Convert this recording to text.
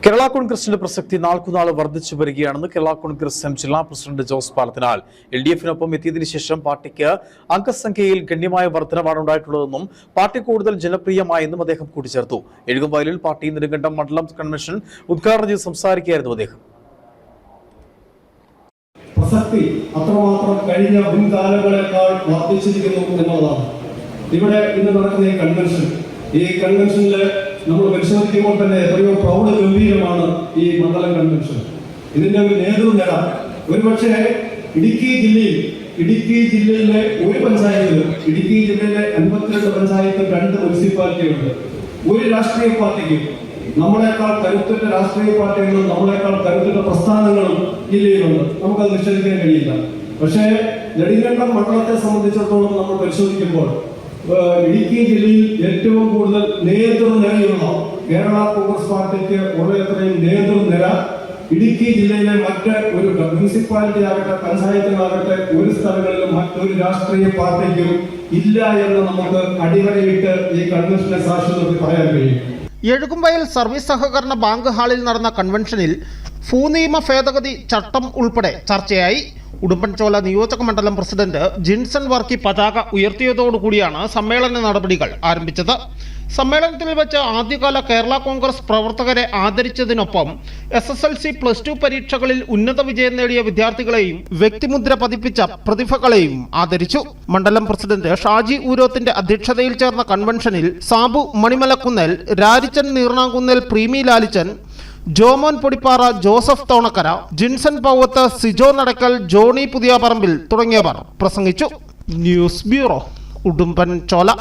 കേരള കോൺഗ്രസിന്റെ പ്രസക്തി നാൾക്കുനാൾ വർദ്ധിച്ചു വരികയാണെന്ന് കേരള കോൺഗ്രസ് എം ജില്ലാ പ്രസിഡന്റ് ജോസ് പാലത്തിനാൽ LDF-നൊപ്പം എത്തിയതിനു ശേഷം പാർട്ടിക്ക് അംഗസംഖ്യയിൽ ഗണ്യമായ വർധനവാണ് ഉണ്ടായിട്ടുള്ളതെന്നും പാർട്ടി കൂടുതൽ ജനപ്രിയമായെന്നും അദ്ദേഹം കൂട്ടിച്ചേർത്തു. എഴുകുംവയലിൽ പാർട്ടി നെടുങ്കണ്ടം മണ്ഡലം കൺവെൻഷൻ ഉദ്ഘാടനം ചെയ്ത് സംസാരിക്കുകയായിരുന്നു അദ്ദേഹം. പ്രസക്തി അത്രമാത്രം കഴിഞ്ഞ മുൻകാലങ്ങളെക്കാൾ വർദ്ധിച്ചിരിക്കുന്നു എന്നുള്ളതാണ്. ഇവിടെ ഇന്ന് നടക്കുന്ന ഈ കൺവെൻഷനിൽ നമ്മൾ പരിശോധിക്കുമ്പോൾ തന്നെ എത്രയോ പ്രൗഢഗംഭീരമാണ് ഈ മണ്ഡലം കൺവെൻഷൻ. ഇതിന്റെ ഒരു നേതൃനിര ഒരുപക്ഷെ ഇടുക്കി ജില്ലയിലെ ഒരു പഞ്ചായത്തിലും ഇടുക്കി ജില്ലയിലെ 52 പഞ്ചായത്തും 2 മുനിസിപ്പാലിറ്റിയുണ്ട്. ഒരു രാഷ്ട്രീയ പാർട്ടിക്കും നമ്മളെക്കാൾ കരുത്തുറ്റ രാഷ്ട്രീയ പാർട്ടികളും നമ്മളെക്കാൾ കരുത്തുറ്റ പ്രസ്ഥാനങ്ങളും ജില്ലയിലുണ്ട്. നമുക്കത് നിഷേധിക്കാൻ കഴിയില്ല. പക്ഷേ നെടുങ്കണ്ടം മണ്ഡലത്തെ സംബന്ധിച്ചിടത്തോളം നമ്മൾ പരിശോധിക്കുമ്പോൾ ഇടുക്കി ജില്ലയിൽ ഏറ്റവും കൂടുതൽ നേതൃനിരയുള്ള കേരള കോൺഗ്രസ് പാർട്ടിക്ക് ഉള്ളത്രയും നേതൃനിര ഇടുക്കി ജില്ലയിലെ മറ്റ് ഒരു മുനിസിപ്പാലിറ്റി ആകട്ടെ പഞ്ചായത്തുകളാകട്ടെ ഒരു സ്ഥലങ്ങളിലും മറ്റൊരു രാഷ്ട്രീയ പാർട്ടിക്കും ഇല്ല എന്ന് നമുക്ക് അടിവരയിട്ട് ഈ കൺവെൻഷനെ സാക്ഷി നിർത്തി പറയാൻ കഴിയും. എഴുകുംവയൽ സർവീസ് സഹകരണ ബാങ്ക് ഹാളിൽ നടന്ന കൺവെൻഷനിൽ ഭൂനിയമ ഭേദഗതി ചട്ടം ഉൾപ്പെടെ ചർച്ചയായി. ഉടുമ്പൻചോല നിയോജക മണ്ഡലം പ്രസിഡന്റ് ജിൻസൺ വർക്കി പതാക ഉയർത്തിയതോടുകൂടിയാണ് സമ്മേളന നടപടികൾ ആരംഭിച്ചത്. സമ്മേളനത്തിൽ വെച്ച് ആദ്യകാല കേരള കോൺഗ്രസ് പ്രവർത്തകരെ ആദരിച്ചതിനൊപ്പം SSLC+2 പരീക്ഷകളിൽ ഉന്നത വിജയം നേടിയ വിദ്യാർത്ഥികളെയും വ്യക്തിമുദ്ര പതിപ്പിച്ച പ്രതിഭകളെയും ആദരിച്ചു. മണ്ഡലം പ്രസിഡന്റ് ഷാജി ഊരോത്തിന്റെ അധ്യക്ഷതയിൽ ചേർന്ന കൺവെൻഷനിൽ സാബു മണിമലക്കുന്നേൽ, രാരിച്ചൻ നീർണാകുന്നേൽ, പ്രീമി ലാലിച്ചൻ, ജോമോൻ പൊടിപ്പാറ, ജോസഫ് തോണക്കര, ജിൻസൺ പൗവത്ത്, സിജോ നടക്കൽ, ജോണി പുതിയപറമ്പിൽ തുടങ്ങിയവർ പ്രസംഗിച്ചു. News bureau, Udumbanchola.